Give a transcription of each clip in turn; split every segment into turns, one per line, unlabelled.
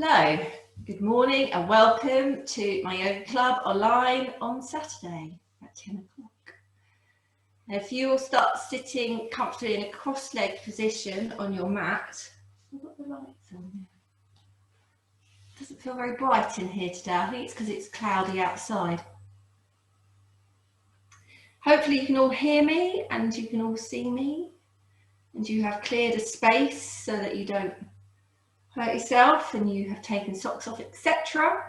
Hello, good morning and welcome to my yoga club online on Saturday at 10 o'clock. If you will start sitting comfortably in a cross-legged position on your mat, I've got the lights on here. It doesn't feel very bright in here today. I think it's because it's cloudy outside. Hopefully you can all hear me and you can all see me and you have cleared a space so that you don't hurt yourself and you have taken socks off, etc.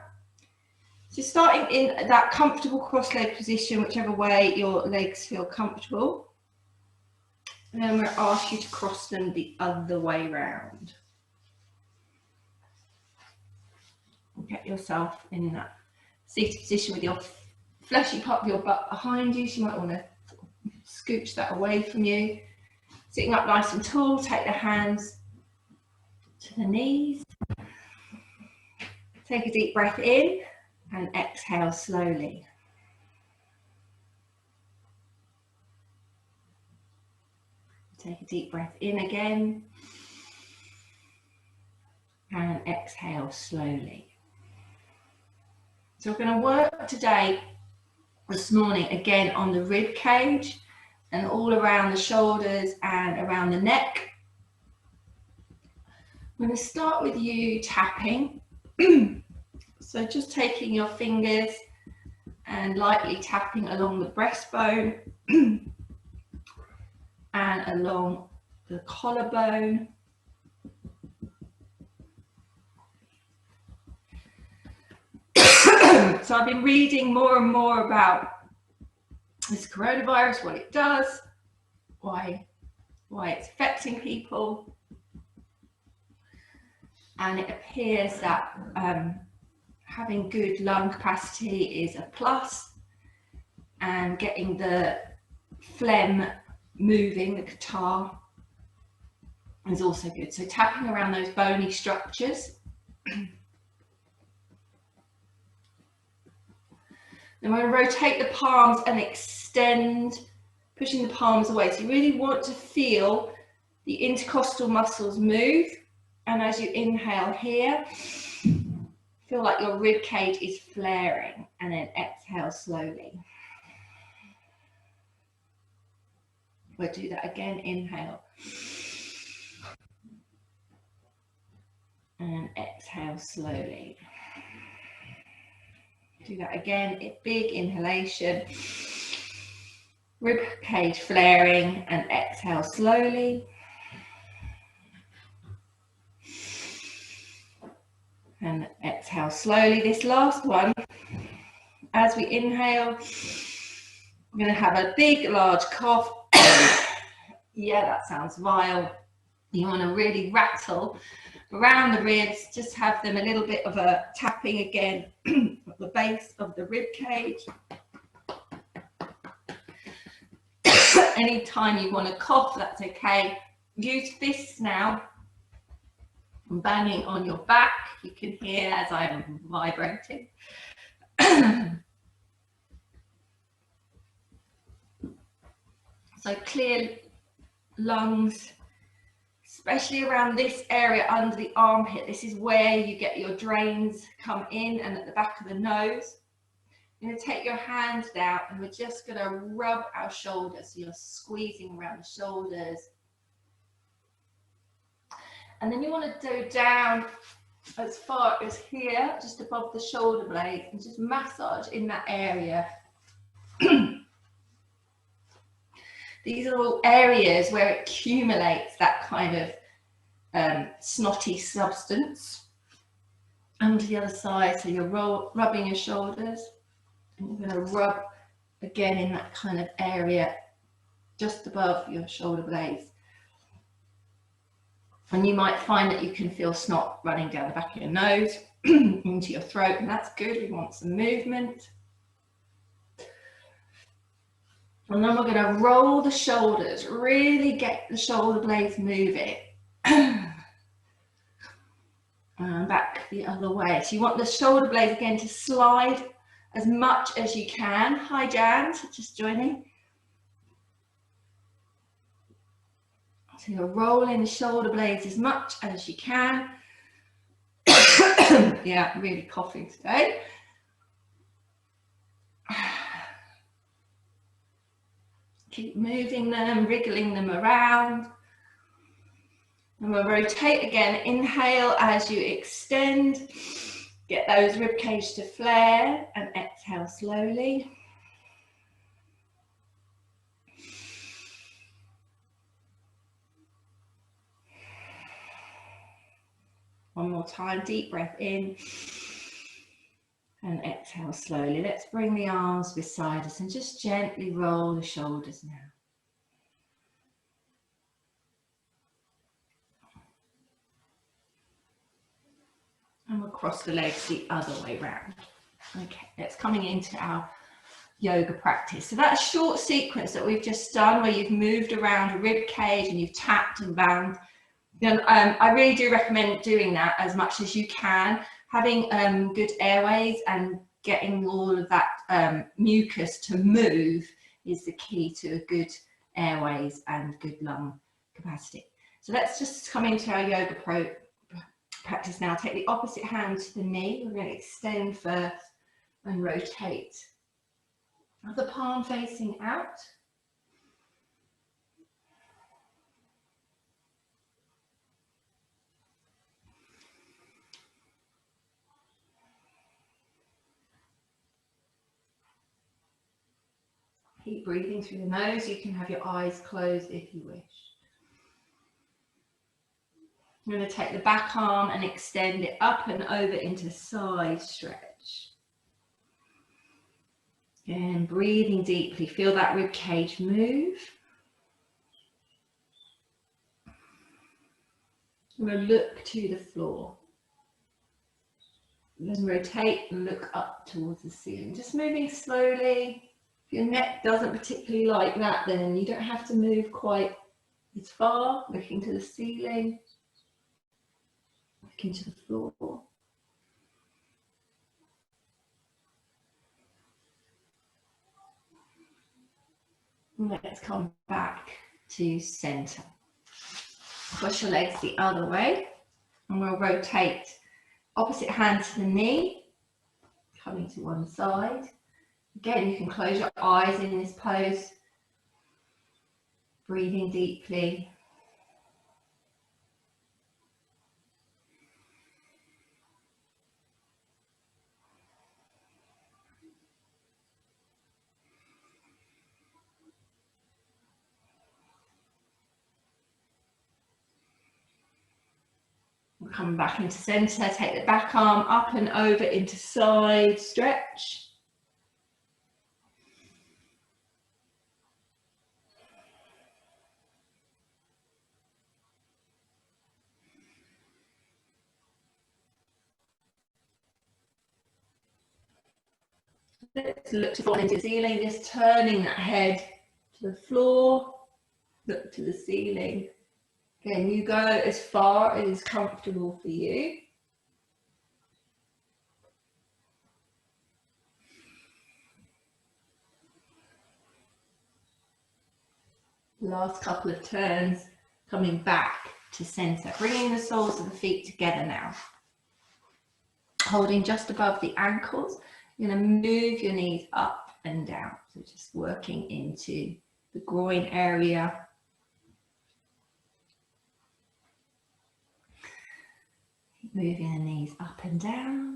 So starting in that comfortable cross-legged position, whichever way your legs feel comfortable. And then I'm going to ask you to cross them the other way round. Get yourself in that seated position with your fleshy part of your butt behind you. So you might want to scooch that away from you. Sitting up nice and tall, take the hands to the knees. Take a deep breath in and exhale slowly. Take a deep breath in again and exhale slowly. So we're going to work today, this morning, again on the rib cage and all around the shoulders and around the neck. I'm going to start with you tapping. So just taking your fingers and lightly tapping along the breastbone and along the collarbone. So I've been reading more and more about this coronavirus, what it does, why it's affecting people. And it appears that having good lung capacity is a plus, and getting the phlegm moving, the catarrh, is also good. So tapping around those bony structures. Then we're going to rotate the palms and extend, pushing the palms away. So you really want to feel the intercostal muscles move. And as you inhale here, feel like your rib cage is flaring, and then exhale slowly. We'll do that again, inhale. And exhale slowly. Do that again, a big inhalation. Rib cage flaring, and exhale slowly. And exhale slowly. This last one, as we inhale, we're going to have a big, large cough. Yeah, that sounds vile. You want to really rattle around the ribs, just have them a little bit of a tapping again at the base of the rib cage. Anytime you want to cough, that's okay. Use fists now. I'm banging on your back. You can hear as I am vibrating. So clear lungs, especially around this area under the armpit. This is where you get your drains come in, and at the back of the nose. You're going to take your hands down and we're just going to rub our shoulders. So you're squeezing around the shoulders. And then you want to go down as far as here, just above the shoulder blade, and just massage in that area. These are all areas where it accumulates that kind of snotty substance. And to the other side, so you're rubbing your shoulders, and you're going to rub again in that kind of area just above your shoulder blades. And you might find that you can feel snot running down the back of your nose into your throat, and that's good. We want some movement. And then we're going to roll the shoulders, really get the shoulder blades moving. And back the other way. So you want the shoulder blades again to slide as much as you can. Hi Jan, just joining. So you're rolling the shoulder blades as much as you can. Yeah, I'm really coughing today. Keep moving them, wriggling them around. And we'll rotate again. Inhale as you extend. Get those rib cage to flare, and exhale slowly. One more time, deep breath in and exhale slowly. Let's bring the arms beside us and just gently roll the shoulders now. And we'll cross the legs the other way round. Okay, that's coming into our yoga practice. So that short sequence that we've just done, where you've moved around a rib cage and you've tapped and banged, then I really do recommend doing that as much as you can. Having good airways and getting all of that mucus to move is the key to a good airways and good lung capacity. So let's just come into our yoga practice now. Take the opposite hand to the knee. We're going to extend first and rotate. The palm facing out. Keep breathing through the nose. You can have your eyes closed if you wish. I'm going to take the back arm and extend it up and over into side stretch. Again, breathing deeply. Feel that rib cage move. I'm going to look to the floor. Then rotate and look up towards the ceiling. Just moving slowly. If your neck doesn't particularly like that, then you don't have to move quite as far. Looking to the ceiling. Looking to the floor. And let's come back to center. Push your legs the other way. And we'll rotate opposite hand to the knee. Coming to one side. Again, you can close your eyes in this pose. Breathing deeply. We'll come back into center. Take the back arm up and over into side stretch. Let's look to fall into the ceiling, just turning that head to the floor, look to the ceiling. Again, you go as far as is comfortable for you. Last couple of turns, coming back to center, bringing the soles of the feet together now. Holding just above the ankles. You're going to move your knees up and down. So just working into the groin area. Moving the knees up and down.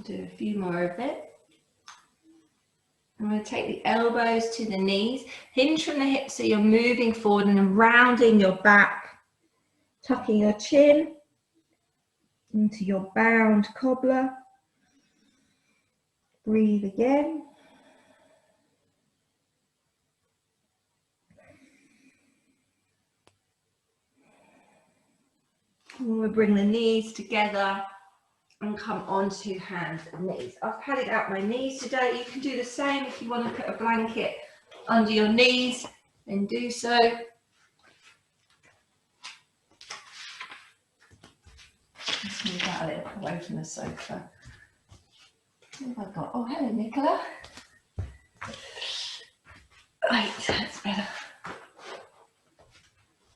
Do a few more of it. I'm going to take the elbows to the knees, hinge from the hips so you're moving forward and then rounding your back, tucking your chin into your bound cobbler. Breathe again. And we'll bring the knees together and come onto hands and knees. I've padded out my knees today. You can do the same if you want to put a blanket under your knees, then do so. Just move that a little away from the sofa. What have I got? Oh, hello, Nicola. Right, that's better.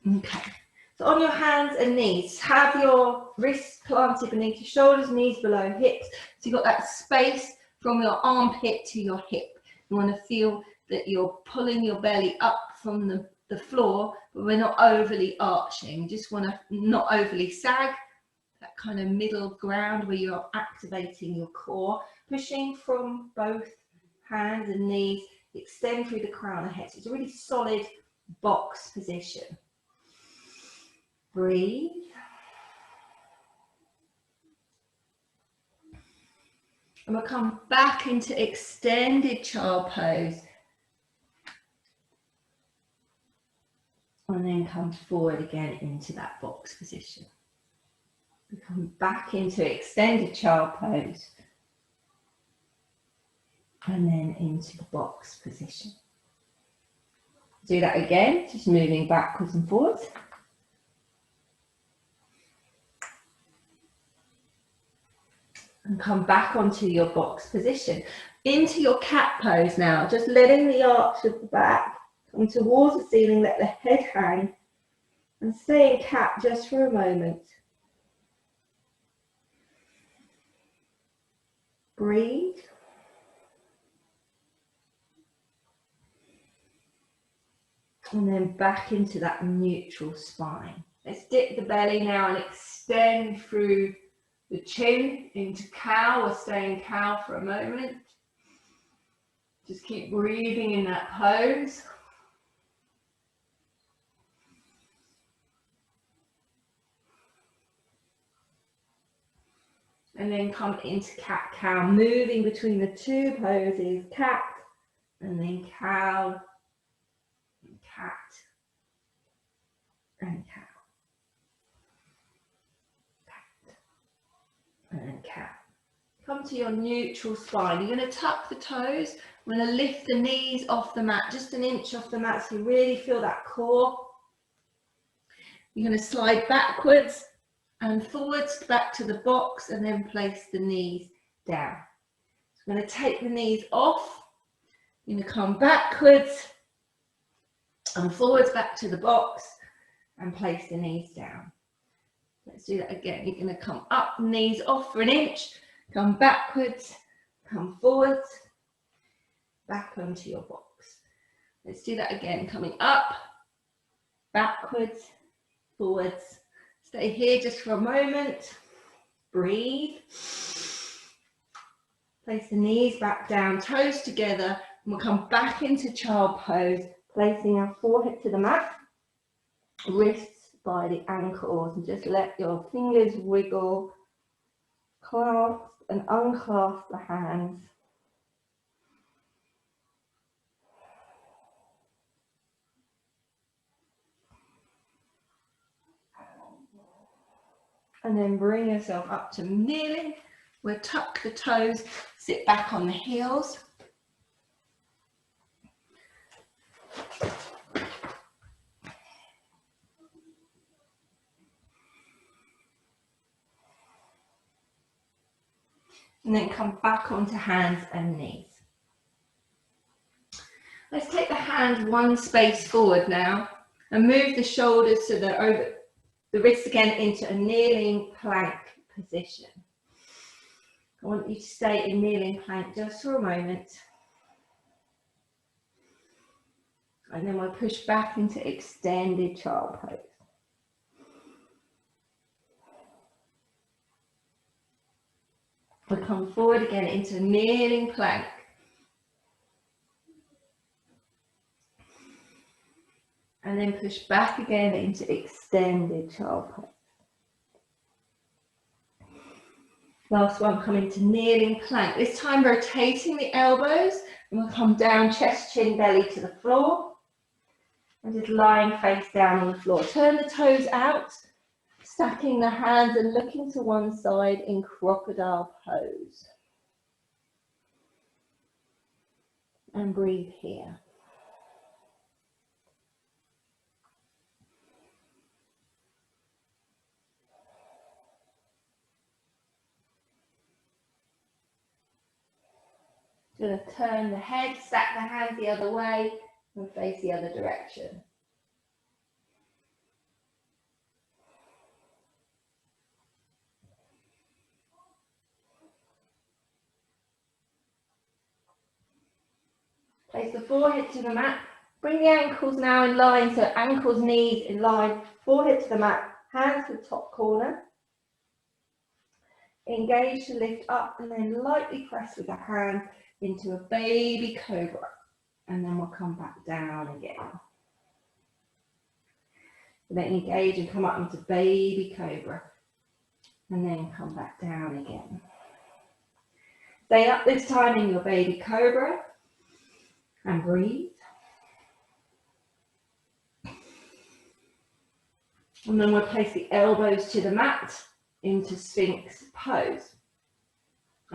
Okay. So on your hands and knees, have your wrists planted beneath your shoulders, knees below hips. So you've got that space from your armpit to your hip. You want to feel that you're pulling your belly up from the floor, but we're not overly arching. You just want to not overly sag, that kind of middle ground where you're activating your core, pushing from both hands and knees, extend through the crown of the head. So it's a really solid box position. Breathe. And we'll come back into extended child pose. And then come forward again into that box position. We come back into extended child pose. And then into the box position. Do that again, just moving backwards and forwards. And come back onto your box position. Into your cat pose now, just letting the arch of the back come towards the ceiling, let the head hang, and stay in cat just for a moment. Breathe. And then back into that neutral spine. Let's dip the belly now and extend through the chin into cow. We'll stay in cow for a moment. Just keep breathing in that pose. And then come into cat-cow, moving between the two poses, cat and then cow, and cat and cow. Cat and then cat. Come to your neutral spine. You're going to tuck the toes. I'm going to lift the knees off the mat, just an inch off the mat so you really feel that core. You're going to slide backwards and forwards back to the box and then place the knees down. So I'm going to take the knees off. You're going to come backwards and forwards back to the box and place the knees down. Let's do that again. You're going to come up, knees off for an inch, come backwards, come forwards, back onto your box. Let's do that again. Coming up, backwards, forwards. Stay here just for a moment. Breathe. Place the knees back down, toes together, and we'll come back into child pose, placing our forehead to the mat, wrists by the ankles, and just let your fingers wiggle, clasp and unclasp the hands. And then bring yourself up to kneeling. We'll tuck the toes, sit back on the heels. And then come back onto hands and knees. Let's take the hands one space forward now and move the shoulders so they're over the wrists again into a kneeling plank position. I want you to stay in kneeling plank just for a moment. And then we'll push back into extended child pose. We'll come forward again into kneeling plank. And then push back again into extended child pose. Last one, come into kneeling plank. This time rotating the elbows, and we'll come down, chest, chin, belly to the floor. And just lying face down on the floor. Turn the toes out, stacking the hands and looking to one side in crocodile pose. And breathe here. Going to turn the head, stack the hands the other way and face the other direction. Place the forehead to the mat. Bring the ankles now in line, so ankles, knees in line, forehead to the mat, hands to the top corner. Engage to lift up and then lightly press with the hand into a baby cobra. And then we'll come back down again. Then engage and come up into baby cobra. And then come back down again. Stay up this time in your baby cobra. And breathe. And then we'll place the elbows to the mat into Sphinx pose.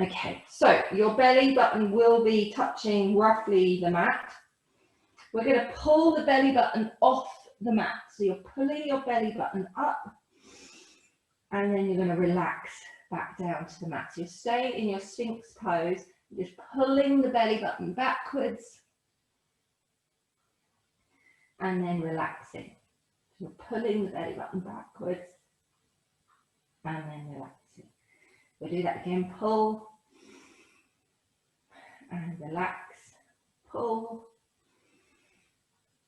Okay, so your belly button will be touching roughly the mat. We're going to pull the belly button off the mat. So you're pulling your belly button up and then you're going to relax back down to the mat. So you're staying in your Sphinx pose, just pulling the belly button backwards and then relaxing. So you're pulling the belly button backwards and then relaxing. We'll do that again. Pull and relax. Pull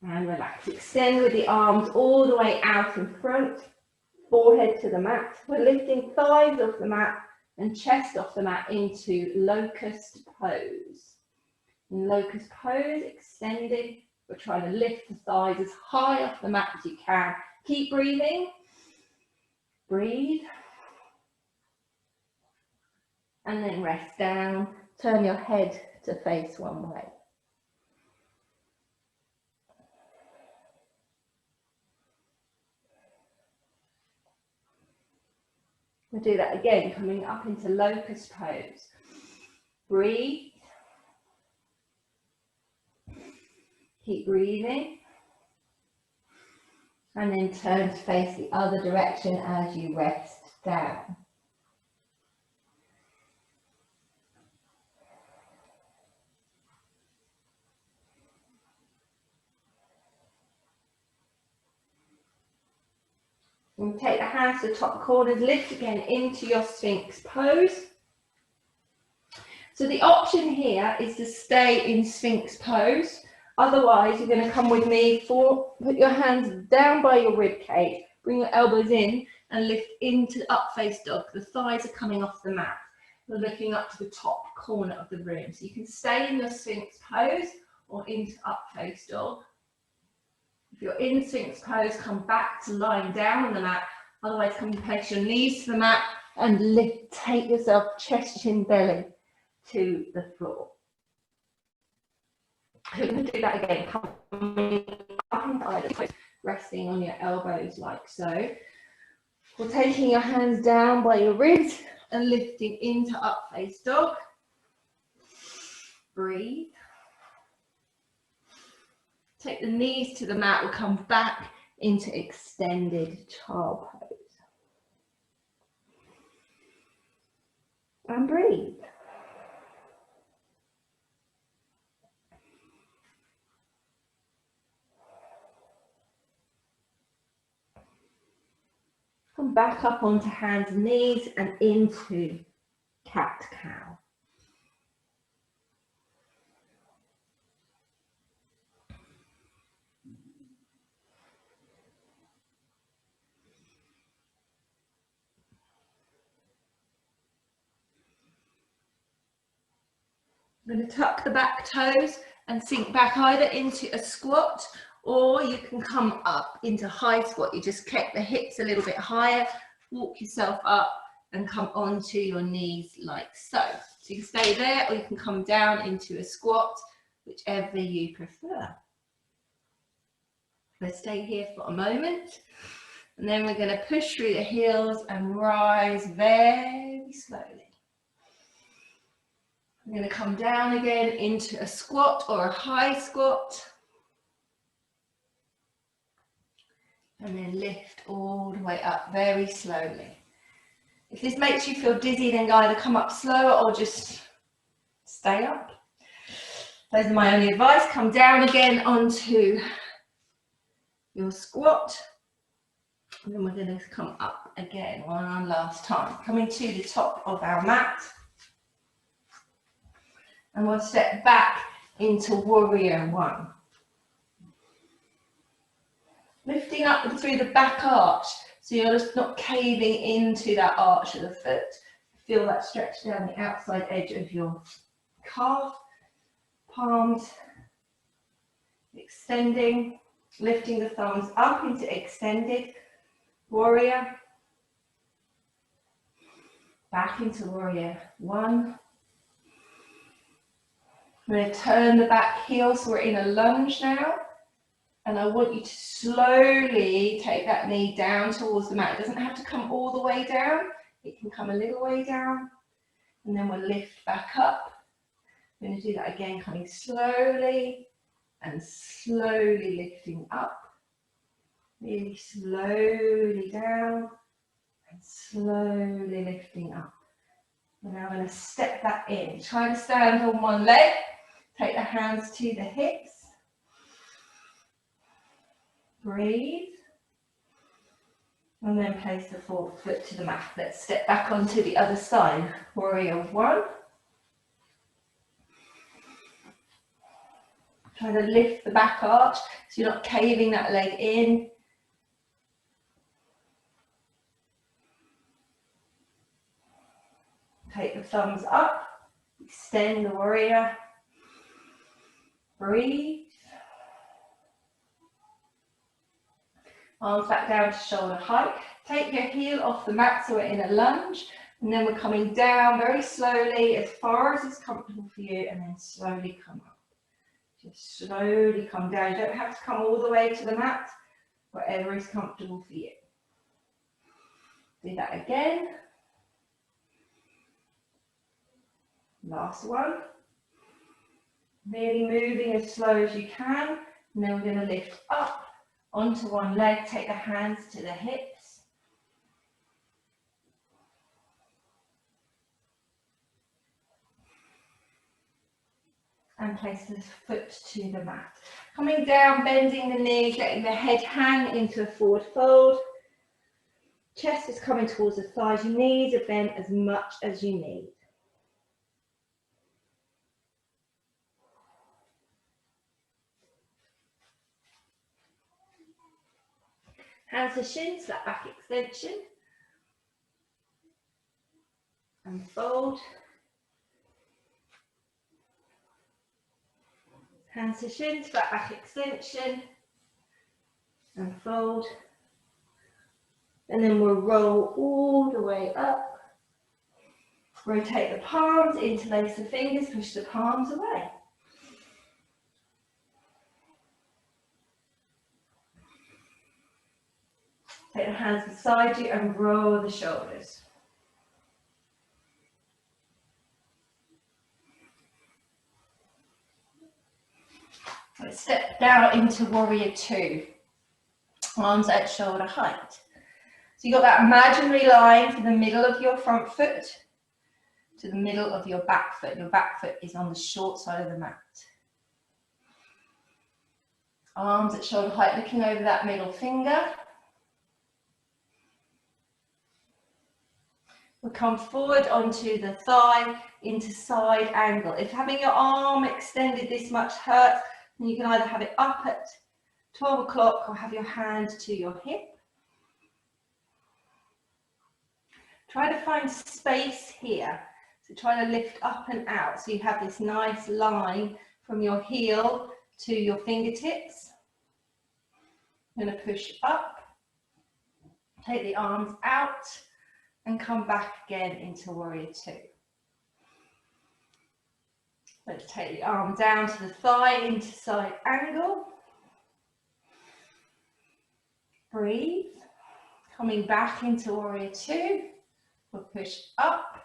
and relax. Extend with the arms all the way out in front. Forehead to the mat. We're lifting thighs off the mat and chest off the mat into locust pose. In locust pose, extending. We're trying to lift the thighs as high off the mat as you can. Keep breathing. Breathe. And then rest down. Turn your head to face one way. We'll do that again, coming up into locust pose. Breathe. Keep breathing. And then turn to face the other direction as you rest down. And take the hands to the top corners, lift again into your Sphinx pose. So the option here is to stay in Sphinx pose. Otherwise, you're going to come with me, put your hands down by your rib cage, bring your elbows in and lift into up face dog. The thighs are coming off the mat. We're looking up to the top corner of the room. So you can stay in your Sphinx pose or into up face dog. If you're in Sphinx pose, come back to lying down on the mat. Otherwise, come and place your knees to the mat and lift, take yourself chest, chin, belly to the floor. We're going to do that again. Coming up and side, resting on your elbows like so. We're taking your hands down by your ribs and lifting into up face dog. Breathe. Take the knees to the mat, we'll come back into extended child pose. And breathe. Come back up onto hands and knees and into cat-cow. I'm going to tuck the back toes and sink back either into a squat, or you can come up into high squat. You just keep the hips a little bit higher, walk yourself up and come onto your knees like so. So you can stay there or you can come down into a squat, whichever you prefer. Let's stay here for a moment. And then we're going to push through the heels and rise very slowly. I'm going to come down again into a squat or a high squat. And then lift all the way up very slowly. If this makes you feel dizzy, then either come up slower or just stay up. Those are my only advice. Come down again onto your squat. And then we're going to come up again one last time. Coming to the top of our mat. And we'll step back into warrior one. Lifting up through the back arch. So you're just not caving into that arch of the foot. Feel that stretch down the outside edge of your calf. Palms extending. Lifting the thumbs up into extended warrior. Back into warrior one. I'm going to turn the back heel, so we're in a lunge now. And I want you to slowly take that knee down towards the mat. It doesn't have to come all the way down. It can come a little way down. And then we'll lift back up. We're going to do that again, coming slowly and slowly lifting up. Really slowly down and slowly lifting up. And now I'm going to step that in. Try to stand on one leg. Take the hands to the hips. Breathe. And then place the foot to the mat. Let's step back onto the other side. Warrior one. Try to lift the back arch so you're not caving that leg in. Take the thumbs up. Extend the warrior. Breathe. Arms back down to shoulder height. Take your heel off the mat so we're in a lunge. And then we're coming down very slowly as far as it's comfortable for you, and then slowly come up. Just slowly come down. You don't have to come all the way to the mat, whatever is comfortable for you. Do that again. Last one. Really moving as slow as you can. And then we're going to lift up onto one leg. Take the hands to the hips. And place the foot to the mat. Coming down, bending the knees, letting the head hang into a forward fold. Chest is coming towards the thighs. Your knees are bent as much as you need. Hands to shins, flat back extension. And fold. Hands to shins, flat back extension. And fold. And then we'll roll all the way up. Rotate the palms, interlace the fingers, push the palms away. Take the hands beside you and roll the shoulders. Let's step down into warrior two. Arms at shoulder height. So you've got that imaginary line from the middle of your front foot to the middle of your back foot. Your back foot is on the short side of the mat. Arms at shoulder height, looking over that middle finger. We'll come forward onto the thigh into side angle. If having your arm extended this much hurts, then you can either have it up at 12 o'clock or have your hand to your hip. Try to find space here. So try to lift up and out so you have this nice line from your heel to your fingertips. I'm going to push up, take the arms out and come back again into warrior two. Let's take the arm down to the thigh into side angle. Breathe. Coming back into warrior two. We'll push up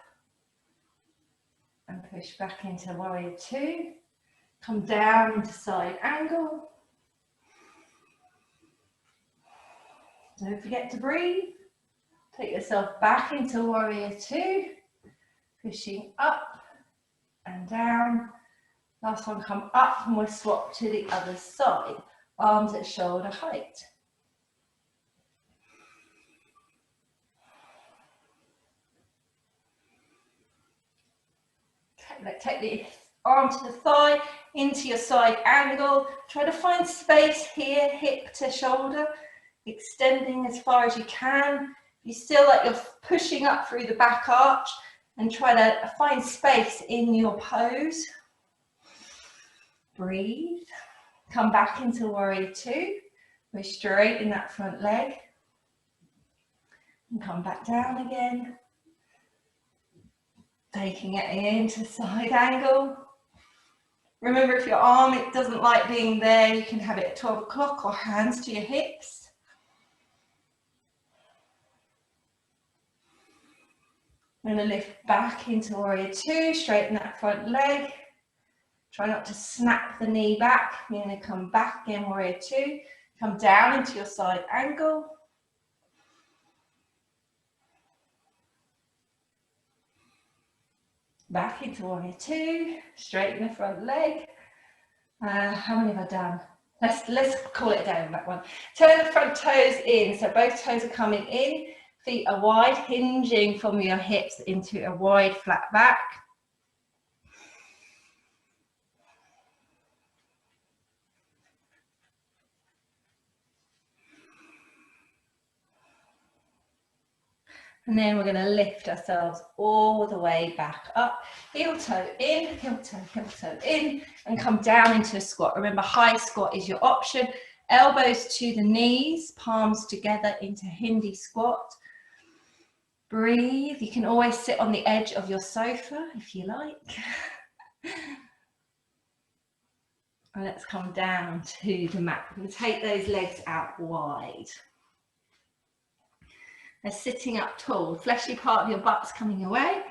and push back into warrior two. Come down into side angle. Don't forget to breathe. Take yourself back into warrior two. Pushing up and down. Last one, come up and we'll swap to the other side. Arms at shoulder height. Take the arm to the thigh, into your side angle. Try to find space here, hip to shoulder, extending as far as you can. You feel like you're pushing up through the back arch, and try to find space in your pose. Breathe. Come back into warrior two. We're straighten that front leg. And come back down again. Taking it into side angle. Remember, if your arm it doesn't like being there, you can have it at 12 o'clock or hands to your hips. I'm going to lift back into warrior two, straighten that front leg. Try not to snap the knee back. You're going to come back again, warrior two. Come down into your side angle. Back into warrior two, straighten the front leg. How many have I done? Let's call it down, that one. Turn the front toes in, so both toes are coming in. Feet are wide, hinging from your hips into a wide flat back. And then we're going to lift ourselves all the way back up. Heel toe in, heel toe in, and come down into a squat. Remember, high squat is your option. Elbows to the knees, palms together into Hindi squat. Breathe. You can always sit on the edge of your sofa if you like. And let's come down to the mat. We're going to take those legs out wide. They're sitting up tall, fleshy part of your butt's coming away.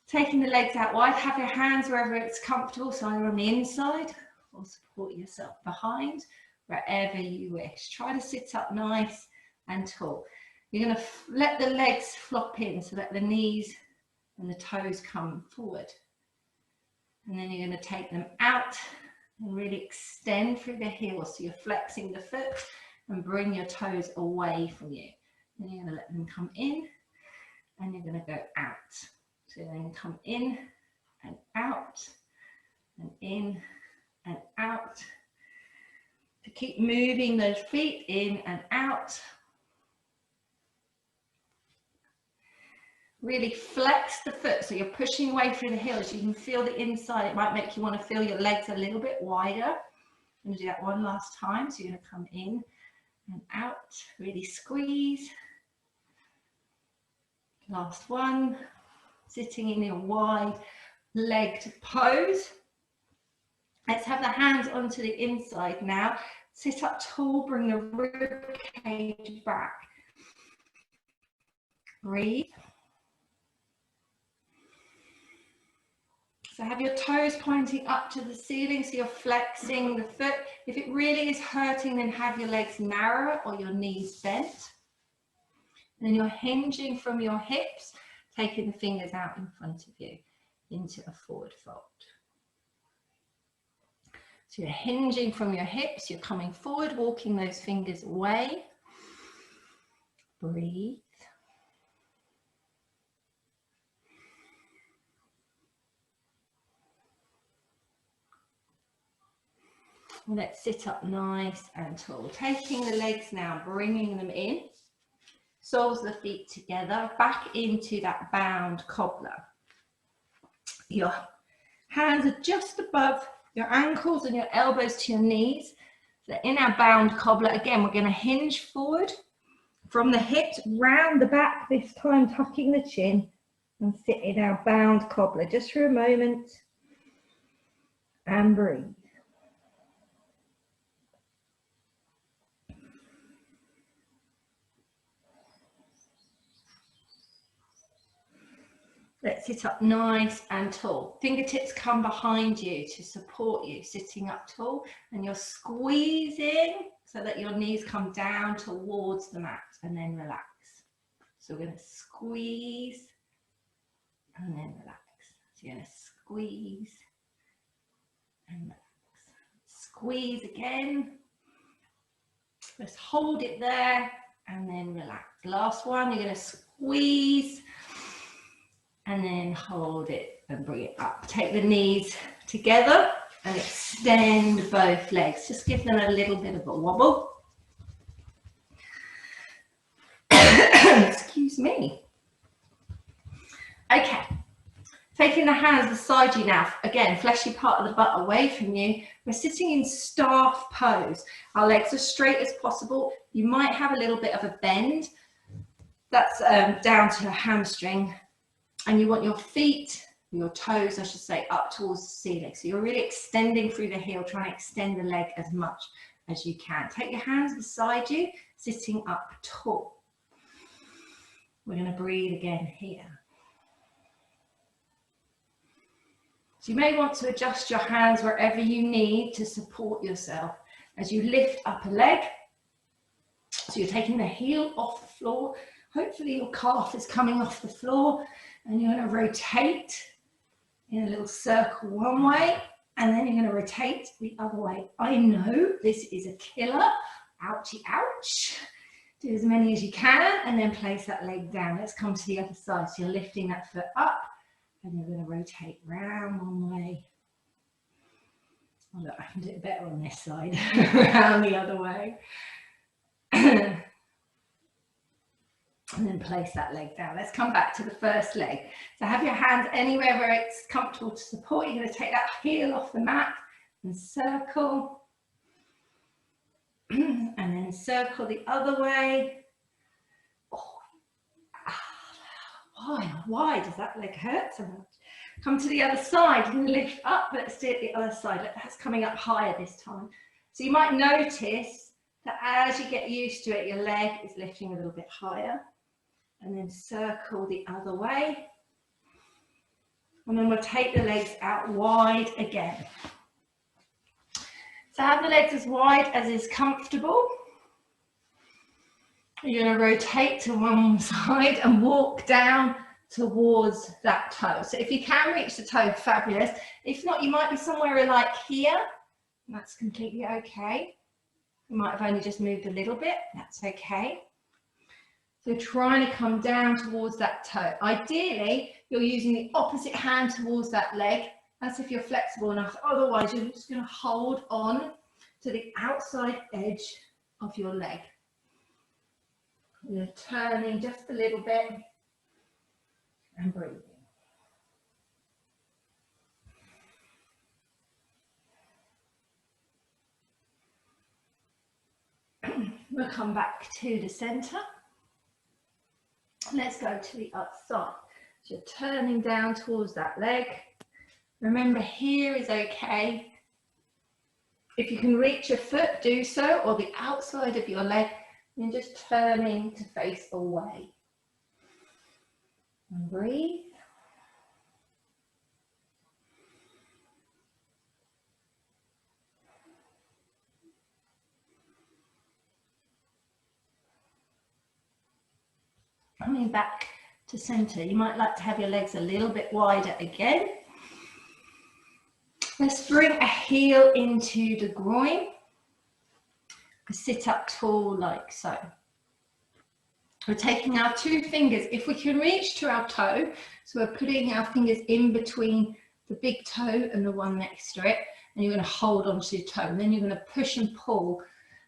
Taking the legs out wide, have your hands wherever it's comfortable, so either on the inside or support yourself behind, wherever you wish. Try to sit up nice and tall. You're going to let the legs flop in, so that the knees and the toes come forward. And then you're going to take them out and really extend through the heels, so you're flexing the foot and bring your toes away from you. Then you're going to let them come in and you're going to go out. So then come in and out and in and out. To keep moving those feet in and out. Really flex the foot, so you're pushing away through the heels. You can feel the inside. It might make you want to feel your legs a little bit wider. I'm going to do that one last time. So you're going to come in and out, really squeeze. Last one, sitting in your wide-legged pose. Let's have the hands onto the inside now. Sit up tall, bring the rib cage back. Breathe. So have your toes pointing up to the ceiling, so you're flexing the foot. If it really is hurting, then have your legs narrow or your knees bent. Then you're hinging from your hips, taking the fingers out in front of you into a forward fold. So you're hinging from your hips, you're coming forward, walking those fingers away. Breathe. Let's sit up nice and tall. Taking the legs now, bringing them in. Soles of the feet together, back into that bound cobbler. Your hands are just above your ankles and your elbows to your knees. So in our bound cobbler, again, we're going to hinge forward from the hips, round the back, this time tucking the chin, and sit in our bound cobbler just for a moment. And breathe. Let's sit up nice and tall. Fingertips come behind you to support you, sitting up tall, and you're squeezing so that your knees come down towards the mat, and then relax. So we're going to squeeze and then relax. So you're going to squeeze and relax. Squeeze again. Let's hold it there and then relax. Last one, you're going to squeeze and then hold it and bring it up. Take the knees together and extend both legs. Just give them a little bit of a wobble. Excuse me. Okay. Taking the hands beside you now, again, fleshy part of the butt away from you. We're sitting in staff pose. Our legs are straight as possible. You might have a little bit of a bend. That's down to a hamstring. And you want your feet, your toes, I should say, up towards the ceiling. So you're really extending through the heel, trying to extend the leg as much as you can. Take your hands beside you, sitting up tall. We're going to breathe again here. So you may want to adjust your hands wherever you need to support yourself as you lift up a leg. So you're taking the heel off the floor. Hopefully your calf is coming off the floor and you're going to rotate in a little circle one way and then you're going to rotate the other way. I know this is a killer. Ouchie, ouch. Do as many as you can and then place that leg down. Let's come to the other side. So you're lifting that foot up. And you're going to rotate round one way. Oh, look, I can do it better on this side. Round the other way. And then place that leg down. Let's come back to the first leg. So have your hands anywhere where it's comfortable to support. You're going to take that heel off the mat and circle. And then circle the other way. Why does that leg hurt so much? Come to the other side and lift up. Let's do it the other side. That's coming up higher this time. So you might notice that as you get used to it, your leg is lifting a little bit higher. And then circle the other way. And then we'll take the legs out wide again. So have the legs as wide as is comfortable. You're going to rotate to one side and walk down towards that toe. So if you can reach the toe, fabulous. If not, you might be somewhere like here. And that's completely okay. You might have only just moved a little bit. That's okay. So trying to come down towards that toe. Ideally, you're using the opposite hand towards that leg. That's if you're flexible enough. Otherwise, you're just going to hold on to the outside edge of your leg. You're turning just a little bit and breathing. We'll come back to the center. Let's go to the other side. So you're turning down towards that leg. Remember, here is okay. If you can reach your foot, do so, or the outside of your leg. And just turning to face away. And breathe. Coming back to center. You might like to have your legs a little bit wider again. Let's bring a heel into the groin. Sit up tall like so. We're taking our two fingers, if we can reach to our toe, so we're putting our fingers in between the big toe and the one next to it, and you're going to hold onto your toe, and then you're going to push and pull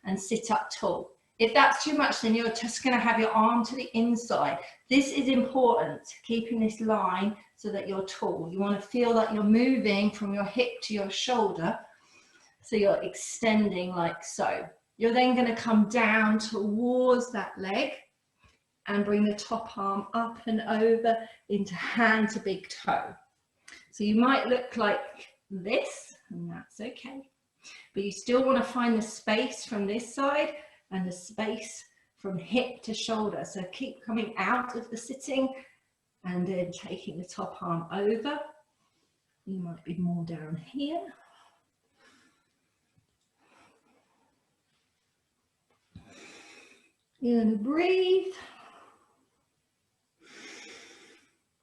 and sit up tall. If that's too much, then you're just going to have your arm to the inside. This is important, keeping this line so that you're tall. You want to feel that you're moving from your hip to your shoulder, so you're extending like so. You're then going to come down towards that leg and bring the top arm up and over into hand to big toe. So you might look like this, and that's okay. But you still want to find the space from this side and the space from hip to shoulder. So keep coming out of the sitting and then taking the top arm over. You might be more down here. You're going to breathe.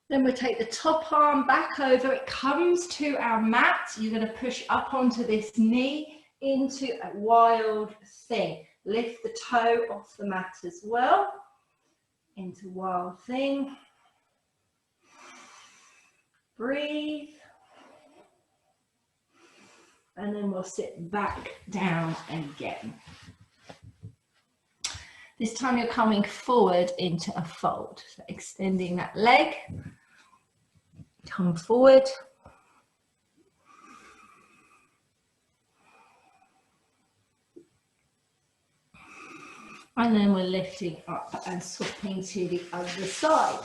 Then we'll take the top arm back over, it comes to our mat. You're going to push up onto this knee into a wild thing. Lift the toe off the mat as well, into wild thing. Breathe. And then we'll sit back down again. This time you're coming forward into a fold, so extending that leg, come forward. And then we're lifting up and swapping to the other side.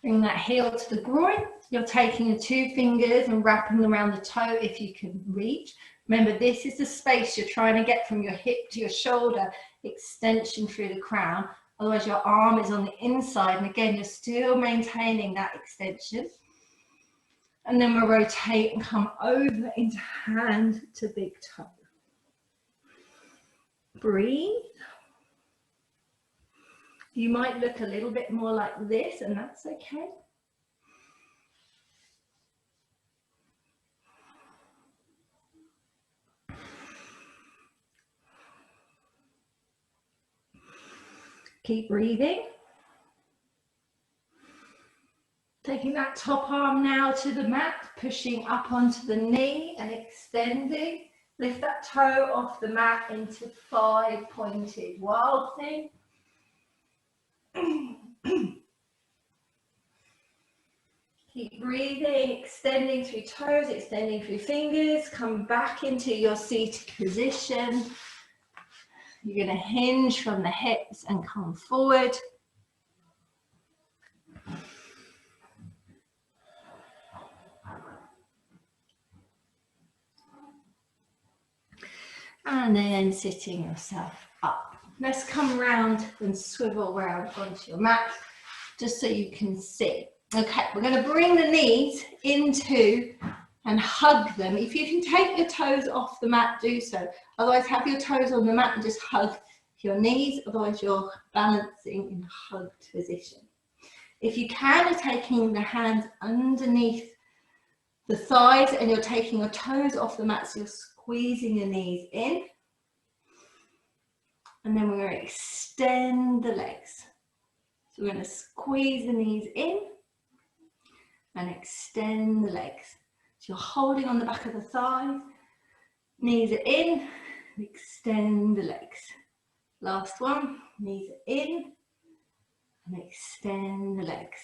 Bring that heel to the groin. You're taking the two fingers and wrapping them around the toe if you can reach. Remember, this is the space you're trying to get from your hip to your shoulder, extension through the crown. Otherwise, your arm is on the inside. And again, you're still maintaining that extension. And then we'll rotate and come over into hand to big toe. Breathe. You might look a little bit more like this, and that's okay. Keep breathing. Taking that top arm now to the mat, pushing up onto the knee and extending. Lift that toe off the mat into 5 pointed wild thing. Keep breathing, extending through toes, extending through fingers. Come back into your seated position. You're going to hinge from the hips and come forward. And then sitting yourself up. Let's come round and swivel round onto your mat, just so you can see. Okay, we're going to bring the knees into and hug them. If you can take your toes off the mat, do so. Otherwise, have your toes on the mat and just hug your knees. Otherwise, you're balancing in hugged position. If you can, you're taking the hands underneath the thighs and you're taking your toes off the mat, so you're squeezing your knees in. And then we're going to extend the legs. So we're going to squeeze the knees in and extend the legs. So you're holding on the back of the thighs, knees are in, extend the legs. Last one, knees are in and extend the legs.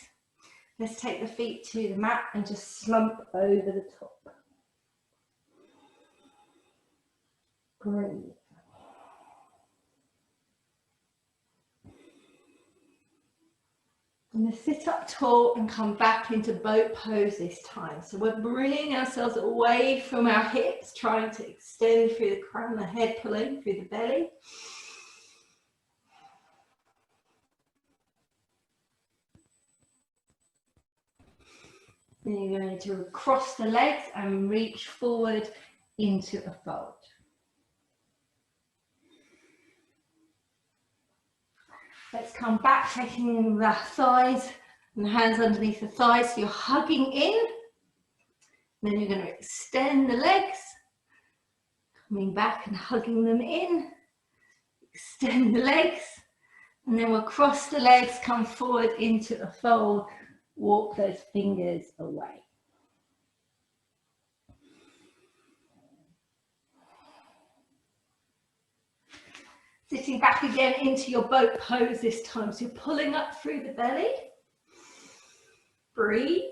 Let's take the feet to the mat and just slump over the top. Breathe. I'm going to sit up tall and come back into boat pose this time. So we're bringing ourselves away from our hips, trying to extend through the crown, the head pulling through the belly. Then you're going to cross the legs and reach forward into a fold. Let's come back, taking the thighs and the hands underneath the thighs. So you're hugging in. Then you're going to extend the legs. Coming back and hugging them in. Extend the legs. And then we'll cross the legs, come forward into a fold. Walk those fingers away. Sitting back again into your boat pose this time. So you're pulling up through the belly. Breathe.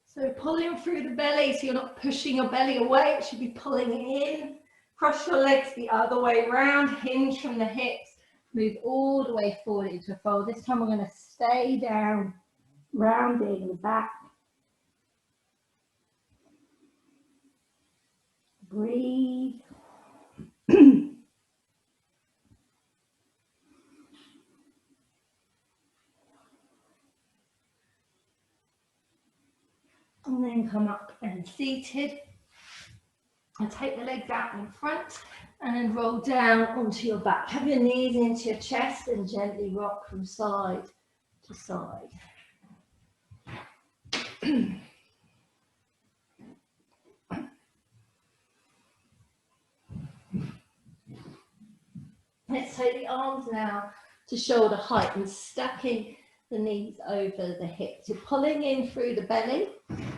So pulling through the belly, so you're not pushing your belly away, it should be pulling in. Cross your legs the other way around, hinge from the hips, move all the way forward into a fold. This time we're going to stay down, rounding the back. Breathe. And then come up and seated. And take the legs out in front and roll down onto your back. Have your knees into your chest and gently rock from side to side. Let's take the arms now to shoulder height and stacking the knees over the hips. You're pulling in through the belly,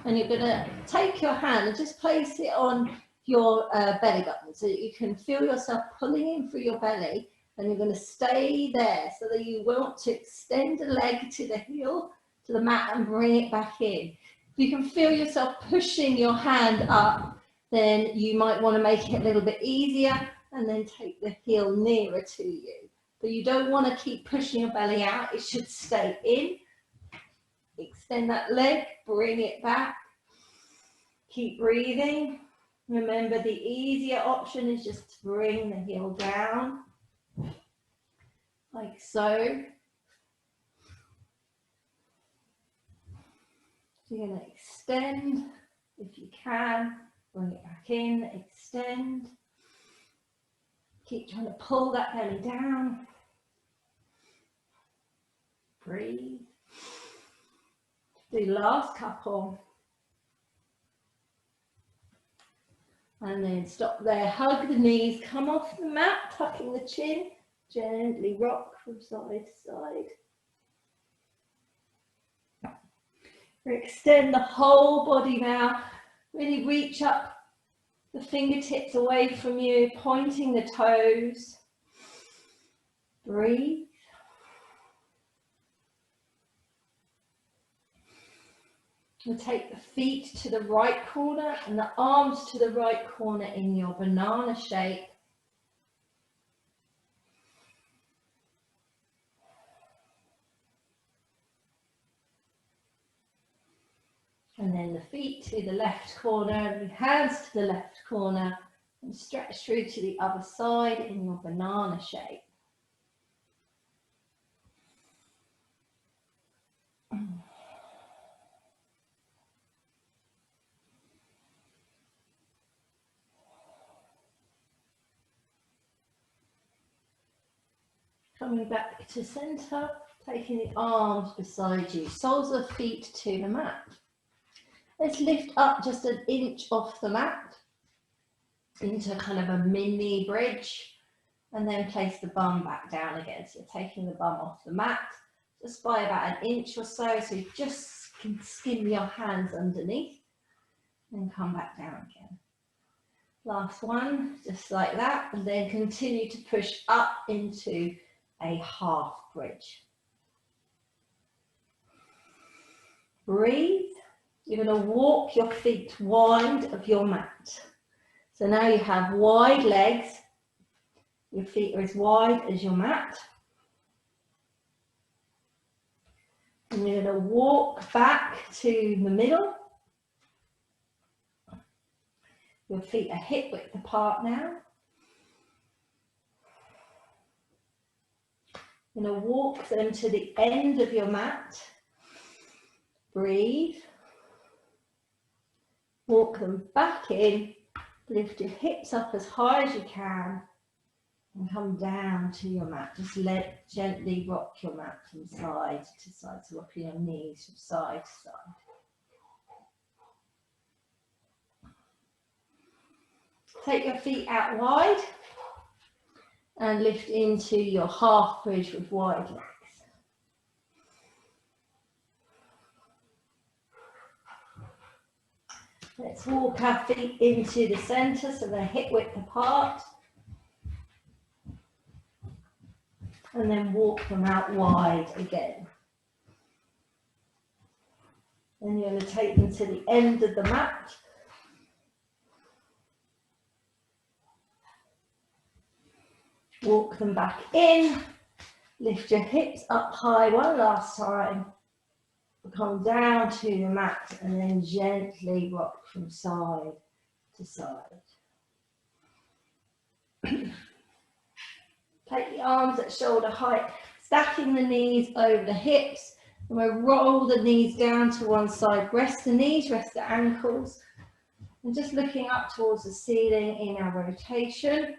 and you're going to take your hand and just place it on your belly button so that you can feel yourself pulling in through your belly, and you're going to stay there so that you want to extend the leg to the heel, to the mat, and bring it back in. If you can feel yourself pushing your hand up, then you might want to make it a little bit easier and then take the heel nearer to you. But you don't want to keep pushing your belly out. It should stay in. Extend that leg, bring it back. Keep breathing. Remember, the easier option is just to bring the heel down, like so. So you're going to extend if you can. Bring it back in, extend. Keep trying to pull that belly down. Breathe. Do the last couple. And then stop there. Hug the knees, come off the mat, tucking the chin. Gently rock from side to side. Extend the whole body now. Really reach up the fingertips away from you, pointing the toes. Breathe. We'll take the feet to the right corner and the arms to the right corner in your banana shape. And then the feet to the left corner, the hands to the left corner, and stretch through to the other side in your banana shape. Coming back to center, taking the arms beside you, soles of feet to the mat. Let's lift up just an inch off the mat into kind of a mini bridge, and then place the bum back down again. So you're taking the bum off the mat just by about an inch or so, so you just can skim your hands underneath and come back down again. Last one, just like that, and then continue to push up into a half bridge. Breathe. You're going to walk your feet wide of your mat. So now you have wide legs. Your feet are as wide as your mat. And you're going to walk back to the middle. Your feet are hip width apart now. You're going to walk them to the end of your mat. Breathe. Walk them back in. Lift your hips up as high as you can and come down to your mat. Just gently rock your mat from side to side, so rocking your knees from side to side. Take your feet out wide and lift into your half bridge with wide legs. Let's walk our feet into the center so they're hip width apart. And then walk them out wide again. Then you're going to take them to the end of the mat. Walk them back in. Lift your hips up high one last time. Come down to the mat and then gently rock from side to side. Take the arms at shoulder height, stacking the knees over the hips. And we'll roll the knees down to one side. Rest the knees, rest the ankles. And just looking up towards the ceiling in our rotation.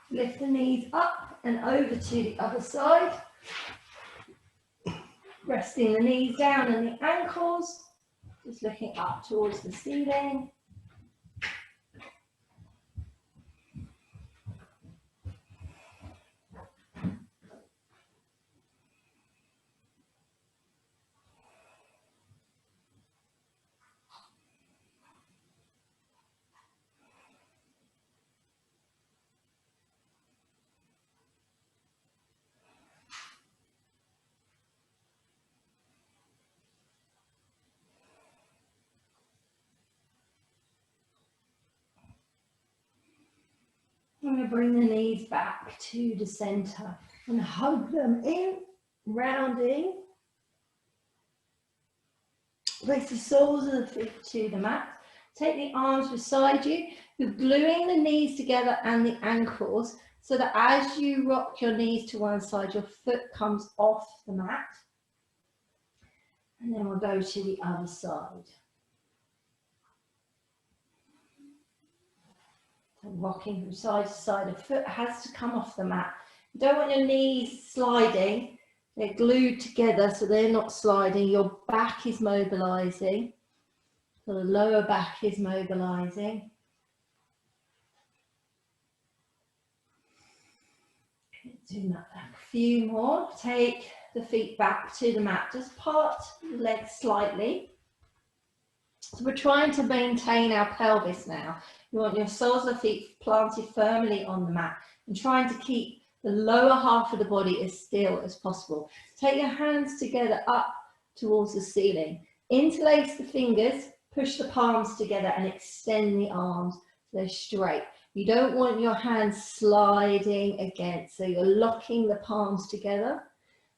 Lift the knees up and over to the other side. Resting the knees down and the ankles. Just looking up towards the ceiling. I'm going to bring the knees back to the center and hug them in, rounding. Place the soles of the feet to the mat. Take the arms beside you. You're gluing the knees together and the ankles so that as you rock your knees to one side, your foot comes off the mat. And then we'll go to the other side. So rocking from side to side, the foot has to come off the mat. You don't want your knees sliding. They're glued together so they're not sliding. Your back is mobilizing. So the lower back is mobilizing. Do a few more. Take the feet back to the mat. Just part the legs slightly. So we're trying to maintain our pelvis now. You want your soles of the feet planted firmly on the mat and trying to keep the lower half of the body as still as possible. Take your hands together up towards the ceiling. Interlace the fingers, push the palms together and extend the arms so they're straight. You don't want your hands sliding against, so you're locking the palms together.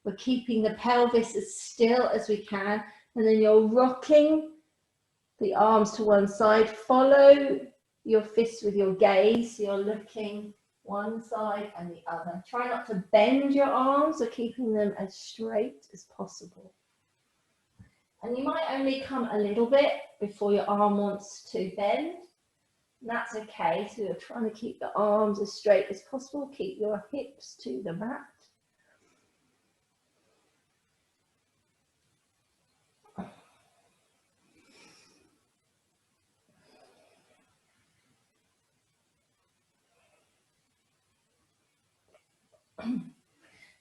We're keeping the pelvis as still as we can, and then you're rocking the arms to one side. Follow your fists with your gaze, so you're looking one side and the other. Try not to bend your arms, or keeping them as straight as possible. And you might only come a little bit before your arm wants to bend. And that's okay, so you're trying to keep the arms as straight as possible. Keep your hips to the mat.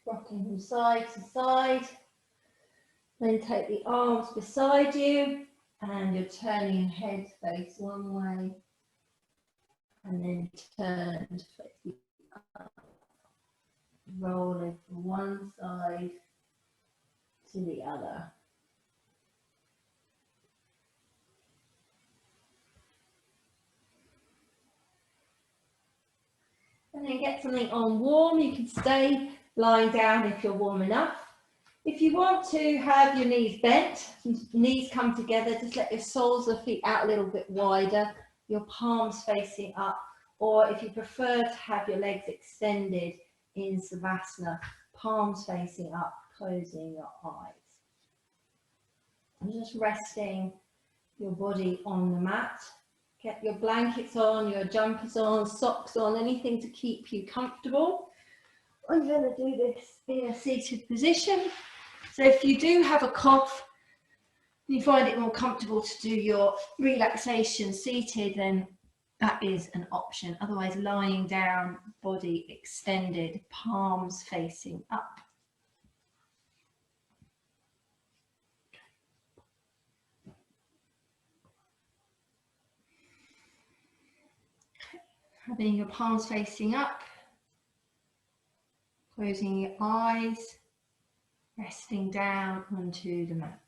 Rocking from side to side. Then take the arms beside you and you're turning your head to face one way and then turn to face the other. Rolling from one side to the other. And then get something on warm. You can stay lying down if you're warm enough. If you want to have your knees bent, knees come together, just let your soles of the feet out a little bit wider, your palms facing up, or if you prefer to have your legs extended in Savasana, palms facing up, closing your eyes. And just resting your body on the mat. Get your blankets on, your jumpers on, socks on, anything to keep you comfortable. I'm going to do this in a seated position. So if you do have a cough, and you find it more comfortable to do your relaxation seated, then that is an option. Otherwise, lying down, body extended, palms facing up. Having your palms facing up, closing your eyes, resting down onto the mat.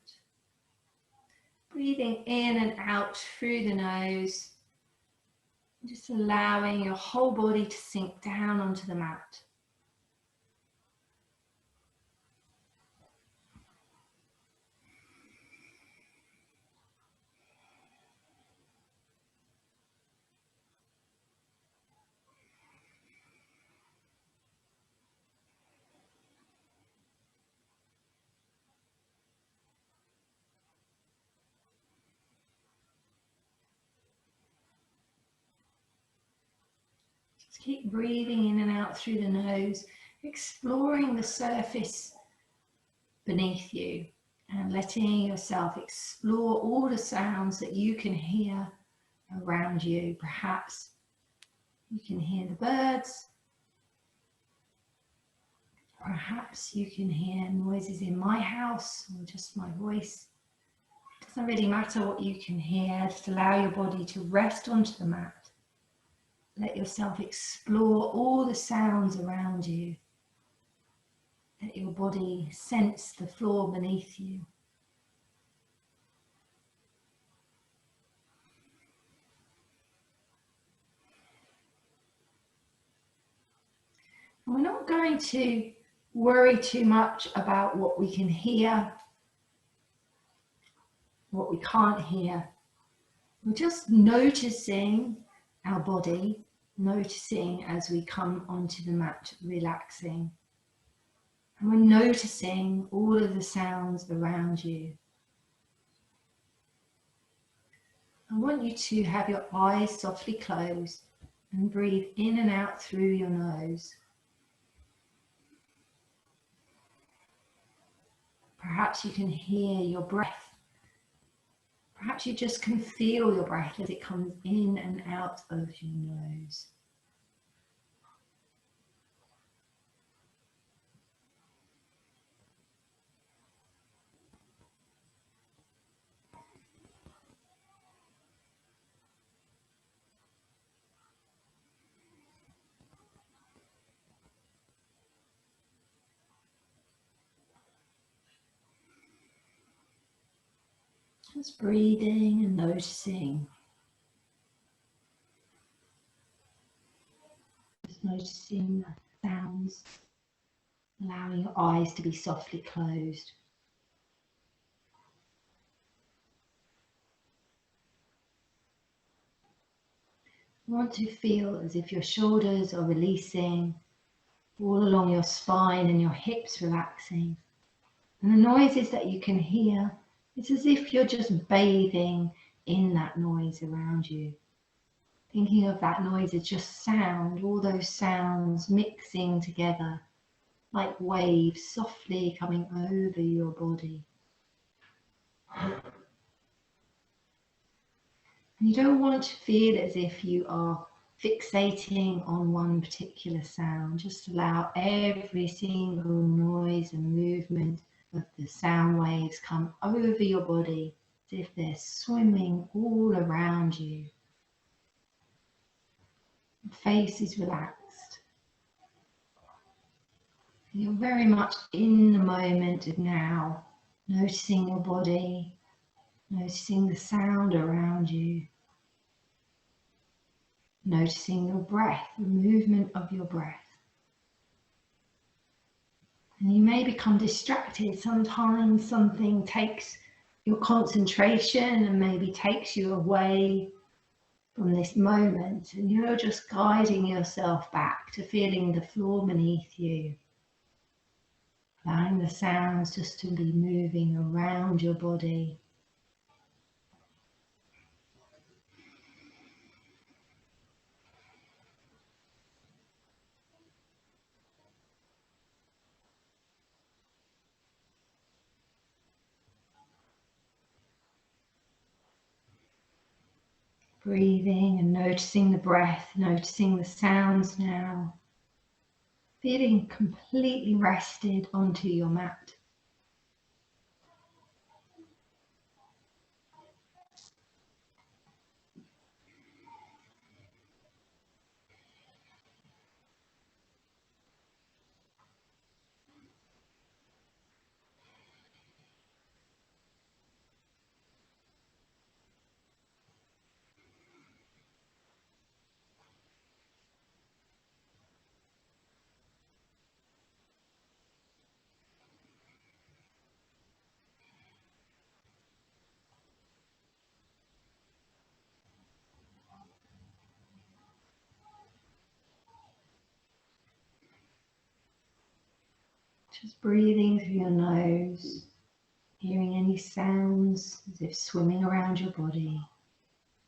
Breathing in and out through the nose, just allowing your whole body to sink down onto the mat. Just keep breathing in and out through the nose, exploring the surface beneath you and letting yourself explore all the sounds that you can hear around you. Perhaps you can hear the birds. Perhaps you can hear noises in my house or just my voice. It doesn't really matter what you can hear. Just allow your body to rest onto the mat. Let yourself explore all the sounds around you. Let your body sense the floor beneath you. And we're not going to worry too much about what we can hear, what we can't hear. We're just noticing our body, noticing as we come onto the mat, relaxing. And we're noticing all of the sounds around you. I want you to have your eyes softly closed and breathe in and out through your nose. Perhaps you can hear your breath. Perhaps you just can feel your breath as it comes in and out of your nose. Just breathing and noticing. Just noticing the sounds, allowing your eyes to be softly closed. You want to feel as if your shoulders are releasing, all along your spine and your hips relaxing. And the noises that you can hear, it's as if you're just bathing in that noise around you. Thinking of that noise as just sound, all those sounds mixing together like waves softly coming over your body. And you don't want to feel as if you are fixating on one particular sound. Just allow every single noise and movement of the sound waves come over your body as if they're swimming all around you. The face is relaxed. You're very much in the moment of now, noticing your body, noticing the sound around you, noticing your breath, the movement of your breath. And you may become distracted. Sometimes something takes your concentration and maybe takes you away from this moment, and you're just guiding yourself back to feeling the floor beneath you, allowing the sounds just to be moving around your body. Breathing and noticing the breath, noticing the sounds now. Feeling completely rested onto your mat. Just breathing through your nose, hearing any sounds as if swimming around your body,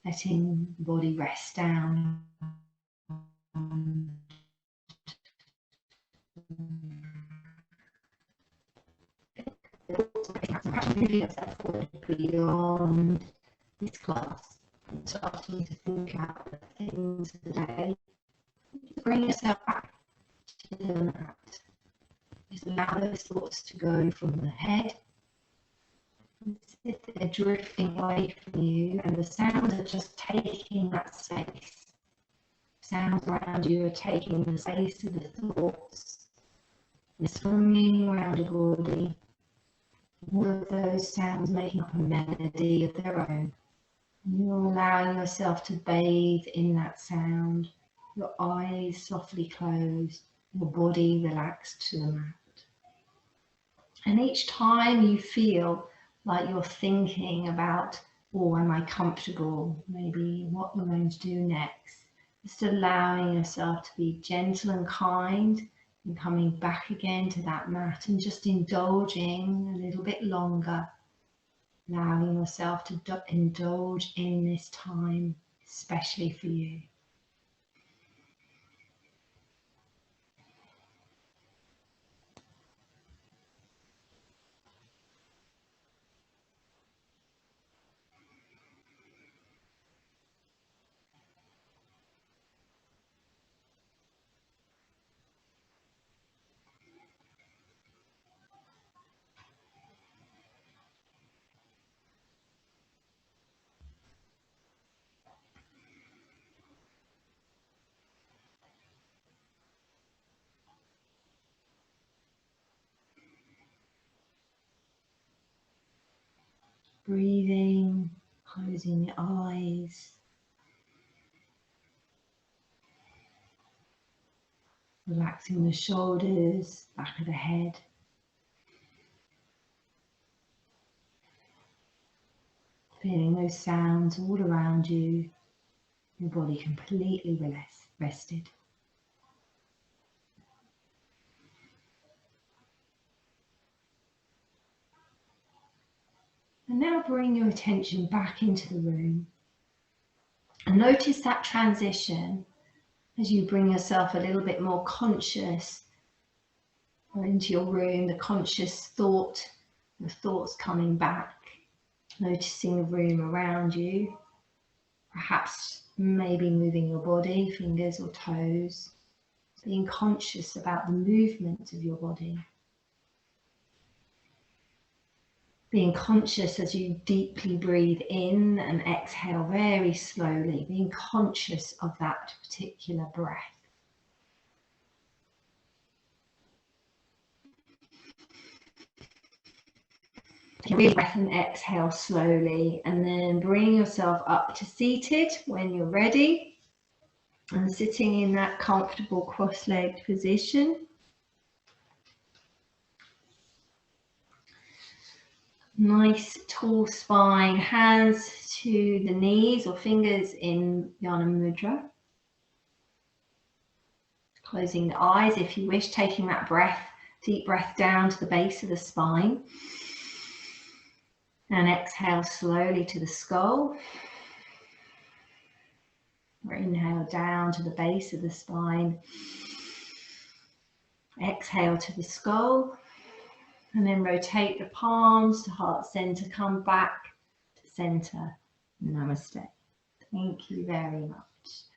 letting the body rest down. Moving yourself forward beyond this class and starting to think out the things of the day. Just bring yourself back to the mat. Just allow those thoughts to go from the head. If they're drifting away from you and the sounds are just taking that space. Sounds around you are taking the space of the thoughts. They're swimming around your body. All of those sounds making up a melody of their own. And you're allowing yourself to bathe in that sound, your eyes softly closed, your body relaxed to the mat. And each time you feel like you're thinking about, oh, am I comfortable? Maybe what you're going to do next. Just allowing yourself to be gentle and kind and coming back again to that mat and just indulging a little bit longer. Allowing yourself to indulge in this time, especially for you. Breathing, closing your eyes, relaxing the shoulders, back of the head. Feeling those sounds all around you, your body completely rested. And now bring your attention back into the room. And notice that transition as you bring yourself a little bit more conscious into your room, the conscious thought, the thoughts coming back, noticing the room around you, perhaps maybe moving your body, fingers or toes, being conscious about the movement of your body. Being conscious as you deeply breathe in and exhale very slowly, being conscious of that particular breath. Breathe breath and exhale slowly, and then bring yourself up to seated when you're ready, and sitting in that comfortable cross-legged position. Nice tall spine, hands to the knees or fingers in Jnana Mudra. Closing the eyes if you wish, taking that breath, deep breath down to the base of the spine. And exhale slowly to the skull. Or inhale down to the base of the spine. Exhale to the skull. And then rotate the palms to heart center, come back to center. Namaste. Thank you very much.